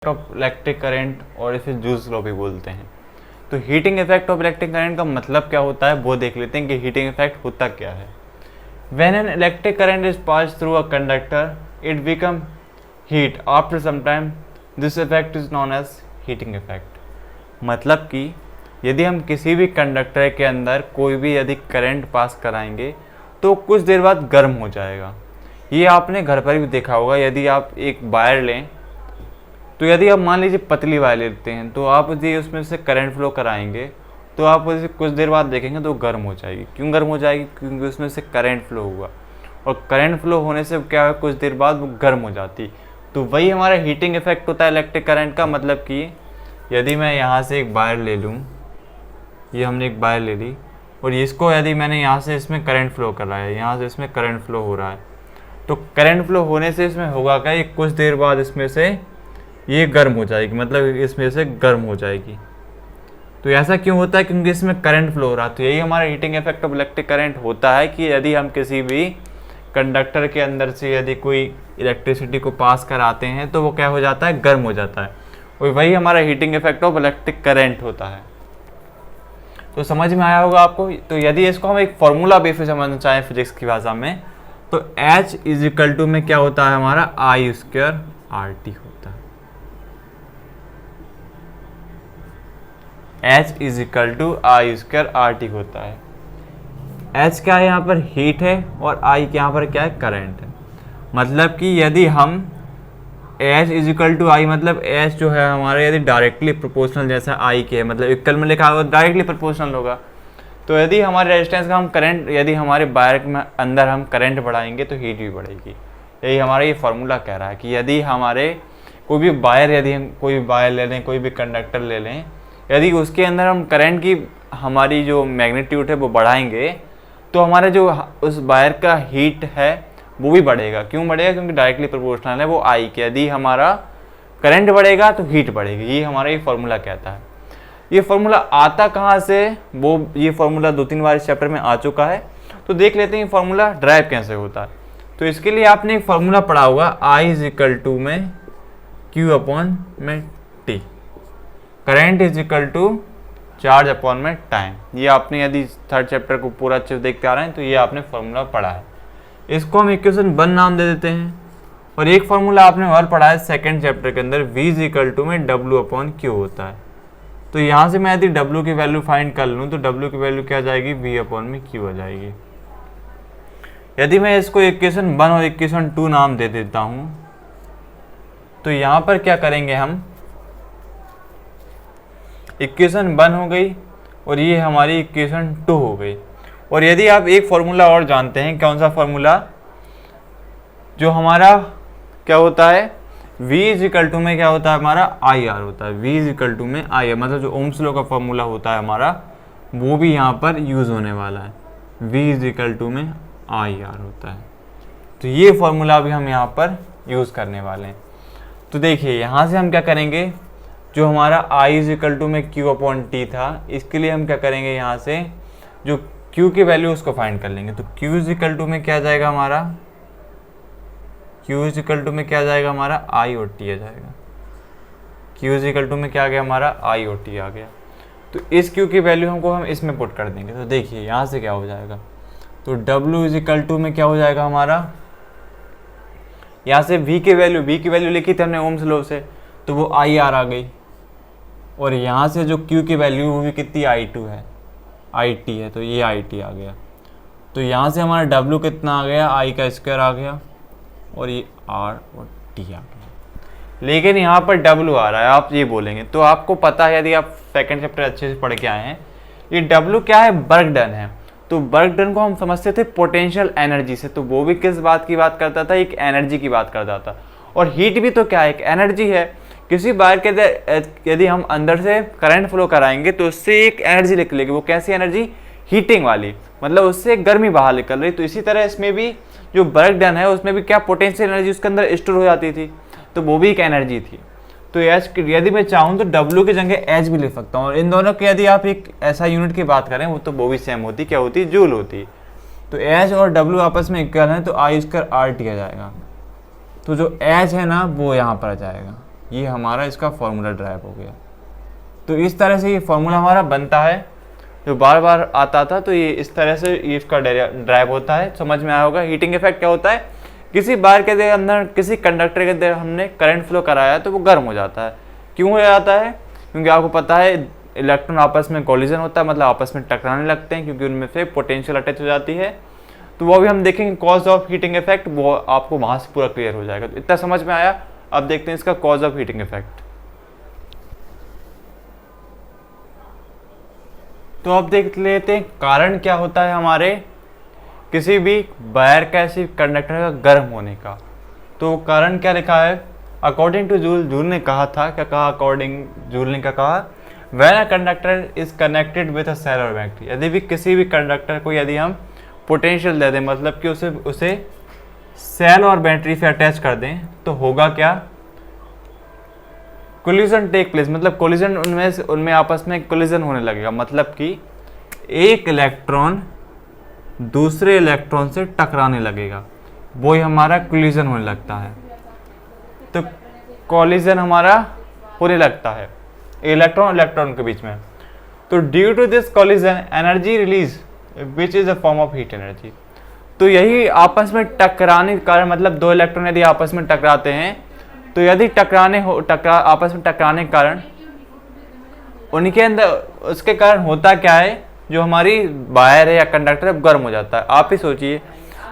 Of electric current और इसे joules law भी बोलते हैं। तो heating effect of electric current का मतलब क्या होता है वो देख लेते हैं कि हीटिंग इफेक्ट होता क्या है। When an electric current is pass through a conductor it become heat after some time, this effect is known as heating effect. मतलब कि यदि हम किसी भी कंडक्टर के अंदर कोई भी यदि करंट पास कराएंगे तो कुछ देर बाद गर्म हो जाएगा। ये आपने घर पर भी देखा होगा। यदि आप एक वायर लें तो यदि आप मान लीजिए पतली वायर लेते हैं तो आप यदि उसमें से करंट फ्लो कराएंगे तो आप उसे कुछ देर बाद देखेंगे तो गर्म हो जाएगी। क्यों गर्म हो जाएगी? क्योंकि उसमें से करंट फ्लो हुआ और करंट फ्लो होने से क्या है, कुछ देर बाद वो गर्म हो जाती। तो वही हमारा हीटिंग इफेक्ट होता है इलेक्ट्रिक करंट का। मतलब कि यदि मैं यहाँ से एक वायर ले लूँ, ये हमने एक वायर ले ली और इसको यदि मैंने यहाँ से इसमें करंट फ्लो कर रहा है, यहाँ से इसमें करंट फ्लो हो रहा है, तो करंट फ्लो होने से इसमें होगा क्या, ये कुछ देर बाद इसमें से ये गर्म हो जाएगी, मतलब इसमें से गर्म हो जाएगी। तो ऐसा क्यों होता है? क्योंकि इसमें करंट फ्लो हो रहा है। तो यही हमारा heating effect of electric current होता है कि यदि हम किसी भी कंडक्टर के अंदर से यदि कोई इलेक्ट्रिसिटी को पास कराते हैं तो वो क्या हो जाता है, गर्म हो जाता है। और वही हमारा heating effect of electric current होता है। तो समझ में आया होगा आपको। तो यदि इसको हम एक फॉर्मूला बेस पे समझना चाहें फिजिक्स की भाषा में, तो H इज इक्वल टू में क्या होता है हमारा आई स्क्वायर आर टी होता है। H is equal to I square R T होता है। H क्या है, यहाँ पर हीट है, और I यहाँ पर क्या है, करंट है। मतलब कि यदि हम H इज इक्वल टू आई, मतलब H जो है हमारे यदि डायरेक्टली प्रोपोर्शनल जैसा I के है, मतलब इक्वल में लिखा होगा डायरेक्टली प्रोपोर्शनल होगा। तो यदि हमारे रेजिस्टेंस का हम करंट, यदि हमारे वायर में अंदर हम करंट बढ़ाएंगे तो हीट भी बढ़ेगी। यही हमारा ये फार्मूला कह रहा है कि यदि हमारे कोई भी वायर, यदि हम कोई वायर ले लें, कोई भी कंडक्टर ले लें, यदि उसके अंदर हम करंट की हमारी जो मैग्नीट्यूड है वो बढ़ाएंगे तो हमारे जो उस वायर का हीट है वो भी बढ़ेगा। क्यों बढ़ेगा? क्योंकि डायरेक्टली प्रोपोर्शनल है वो आई के। यदि हमारा करंट बढ़ेगा तो हीट बढ़ेगी। ये हमारा ये फार्मूला कहता है। ये फार्मूला आता कहाँ से, वो ये फार्मूला 2-3 बार इस चैप्टर में आ चुका है। तो देख लेते हैं ये फार्मूला ड्राइव कैसे होता है। तो इसके लिए आपने एक फार्मूला पढ़ा होगा, आई इज इक्वल टू में क्यू अपॉन में T, current is equal to charge upon में टाइम। ये आपने यदि थर्ड चैप्टर को पूरा अच्छे से देखते आ रहे हैं तो ये आपने फार्मूला पढ़ा है। इसको हम इक्वेशन 1 नाम दे देते हैं। और एक फार्मूला आपने और पढ़ा है सेकेंड चैप्टर के अंदर, V इज इक्वल टू में W अपॉन क्यू होता है। तो यहाँ से मैं यदि W की वैल्यू फाइंड कर लूँ तो W की वैल्यू क्या आ जाएगी, V अपॉन में Q आ जाएगी। यदि मैं इसको इक्वेशन 1 और इक्वेशन 2 नाम दे देता हूँ तो यहाँ पर क्या करेंगे हम, इक्वेशन 1 हो गई और ये हमारी इक्वेशन 2 हो गई। और यदि आप एक फॉर्मूला और जानते हैं, कौन सा फॉर्मूला, जो हमारा क्या होता है, V इज इक्वल टू में क्या होता है हमारा आई आर होता है। V इज इक्वल टू में आई आर, मतलब जो ओम्स लॉ का फॉर्मूला होता है हमारा वो भी यहाँ पर यूज होने वाला है। V इज इक्वल टू में आई आर होता है। तो ये फॉर्मूला भी हम यहाँ पर यूज करने वाले हैं। तो देखिए यहाँ से हम क्या करेंगे, जो हमारा I इज इक्वल टू में Q अपॉन टी था, इसके लिए हम क्या करेंगे, यहाँ से जो Q की वैल्यू उसको फाइंड कर लेंगे। तो Q इज इक्वल टू में क्या जाएगा हमारा, Q इज इक्वल टू में क्या जाएगा हमारा I और T आ जाएगा। Q इज इक्वल टू में क्या आ गया हमारा I और T आ गया। तो इस Q की वैल्यू हमको हम इसमें पुट कर देंगे। तो देखिए यहाँ से क्या हो जाएगा, तो W इज इक्वल टू में क्या हो जाएगा हमारा, यहाँ से V की वैल्यू लिखी थी हमने ओम्स लॉ से, तो वो IR आ गई। और यहाँ से जो Q की वैल्यू वो भी कितनी I2 है, IT है, तो ये IT आ गया। तो यहाँ से हमारा W कितना आ गया, I का स्क्वायर आ गया, और ये R और T आ गया। लेकिन यहाँ पर W आ रहा है, आप ये बोलेंगे, तो आपको पता है यदि आप सेकंड चैप्टर अच्छे से पढ़ के आए हैं, ये W क्या है, वर्क डन है। तो वर्क डन को हम समझते थे पोटेंशियल एनर्जी से। तो वो भी किस बात की बात करता था, एक एनर्जी की बात करता था। और हीट भी तो क्या है, एक एनर्जी है। किसी वायर के यदि हम अंदर से करंट फ्लो कराएंगे तो उससे एक एनर्जी निकलेगी। वो कैसी एनर्जी, हीटिंग वाली, मतलब उससे गर्मी बाहर निकल रही। तो इसी तरह इसमें भी जो वर्क डन है उसमें भी क्या पोटेंशियल एनर्जी उसके अंदर स्टोर हो जाती थी, तो वो भी एक एनर्जी थी। तो एच यदि मैं चाहूँ तो W की जगह एच भी लिख सकता हूँ। और इन दोनों की यदि आप एक ऐसा यूनिट की बात करें वो भी सेम होती, क्या होती, जूल होती। तो एच और W आपस में इक्वल है, तो आई स्क्वायर आर टी आ जाएगा। तो जो एच है ना वो यहाँ पर आ जाएगा, ये हमारा इसका फॉर्मूला ड्राइव हो गया। तो इस तरह से ये फॉर्मूला हमारा बनता है, जो बार बार आता था, तो ये इस तरह से ये इसका ड्राइव होता है। समझ में आया होगा। हीटिंग इफेक्ट क्या होता है, किसी बार के अंदर किसी कंडक्टर के अंदर हमने करंट फ्लो कराया तो वो गर्म हो जाता है। क्यों हो जाता है, क्योंकि आपको पता है इलेक्ट्रॉन आपस में कोलिजन होता है, मतलब आपस में टकराने लगते हैं, क्योंकि उनमें से पोटेंशियल अटैच हो जाती है। तो वो भी हम देखेंगे कॉज ऑफ हीटिंग इफेक्ट, वो आपको वहाँ से पूरा क्लियर हो जाएगा। तो इतना समझ में आया। अब देखते हैं इसका कॉज ऑफ हीटिंग इफेक्ट। तो अब देख लेते हैं कारण क्या होता है हमारे किसी भी वायर का, ऐसी कंडक्टर का गर्म होने का। तो कारण क्या लिखा है, अकॉर्डिंग टू जूल, जूल ने कहा था, क्या कहा, अकॉर्डिंग जूल ने क्या कहा, when a conductor is connected with a cell और बैटरी, यदि भी किसी भी कंडक्टर को यदि हम पोटेंशियल दे दें, मतलब कि उसे सेल और बैटरी से अटैच कर दें, तो होगा क्या, कोलिजन टेक प्लेस, मतलब कोलिजन उनमें आपस में कोलिजन होने लगेगा, मतलब कि एक इलेक्ट्रॉन दूसरे इलेक्ट्रॉन से टकराने लगेगा, वो ही हमारा कोलिजन होने लगता है। तो कोलिजन हमारा होने लगता है इलेक्ट्रॉन इलेक्ट्रॉन के बीच में। तो due to this collision energy release which is a form of heat energy. तो यही आपस में टकराने के कारण, मतलब दो इलेक्ट्रॉन यदि आपस में टकराते हैं, तो यदि आपस में टकराने के कारण उनके अंदर, उसके कारण होता क्या है, जो हमारी वायर है या कंडक्टर है गर्म हो जाता है। आप ही सोचिए,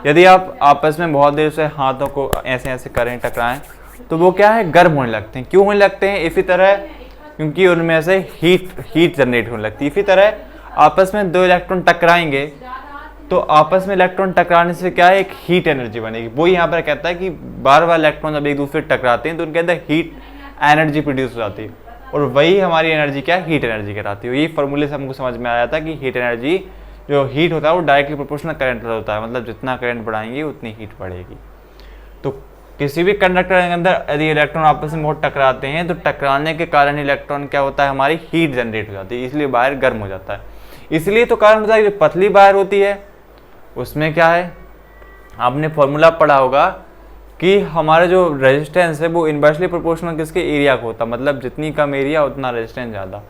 यदि आप आपस में बहुत देर से हाथों को ऐसे ऐसे करें, टकराएं, तो वो क्या है, गर्म होने लगते हैं। क्यों होने लगते हैं, इसी तरह क्योंकि उनमें से हीट जनरेट होने लगती है। इसी तरह आपस में दो इलेक्ट्रॉन टकराएंगे, तो आपस में इलेक्ट्रॉन टकराने से क्या है, एक हीट एनर्जी बनेगी। वो यहाँ पर कहता है कि बार बार इलेक्ट्रॉन जब एक दूसरे टकराते हैं तो उनके अंदर हीट एनर्जी प्रोड्यूस हो जाती है, और वही हमारी एनर्जी क्या है, हीट एनर्जी कहलाती है। ये फॉर्मूले से हमको समझ में आया था कि हीट एनर्जी, जो हीट होता है वो डायरेक्टली प्रोपोर्शनल करंट होता है, मतलब जितना करंट बढ़ाएंगे उतनी हीट बढ़ेगी। तो किसी भी कंडक्टर के अंदर यदि इलेक्ट्रॉन आपस में बहुत टकराते हैं, तो टकराने के कारण इलेक्ट्रॉन क्या होता है, हमारी हीट जनरेट हो जाती है, इसलिए वायर गर्म हो जाता है। इसलिए तो कारण होता है, जो पतली वायर होती है उसमें क्या है, आपने फॉर्मूला पढ़ा होगा कि हमारा जो रेजिस्टेंस है वो इनवर्सली प्रोपोर्शनल किसके, एरिया को होता है, मतलब जितनी कम एरिया उतना रेजिस्टेंस ज़्यादा,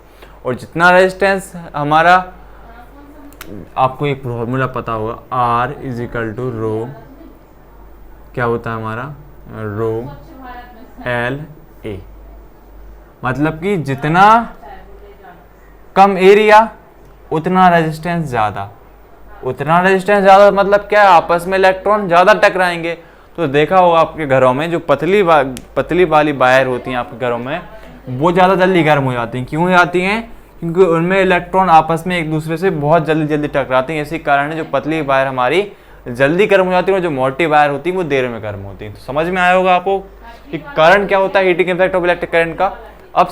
और जितना रेजिस्टेंस हमारा, आपको एक फॉर्मूला पता होगा, R = रो, क्या होता है हमारा, रो LA, मतलब कि जितना कम एरिया उतना रेजिस्टेंस ज़्यादा, उतना रेजिस्टेंस ज़्यादा मतलब क्या है, आपस में इलेक्ट्रॉन ज़्यादा टकराएंगे। तो देखा होगा आपके घरों में जो पतली वाली वायर होती हैं आपके घरों में, वो ज़्यादा जल्दी गर्म हो जाती हैं। क्यों हो जाती हैं, क्योंकि उनमें इलेक्ट्रॉन आपस में एक दूसरे से बहुत जल्दी टकराते हैं। इसी कारण है जो पतली वायर हमारी जल्दी गर्म हो जाती है, और जो मोटी वायर होती है वो देर में गर्म होती है। तो समझ में आया होगा आपको कि कारण क्या होता है heating effect of electric current का। अब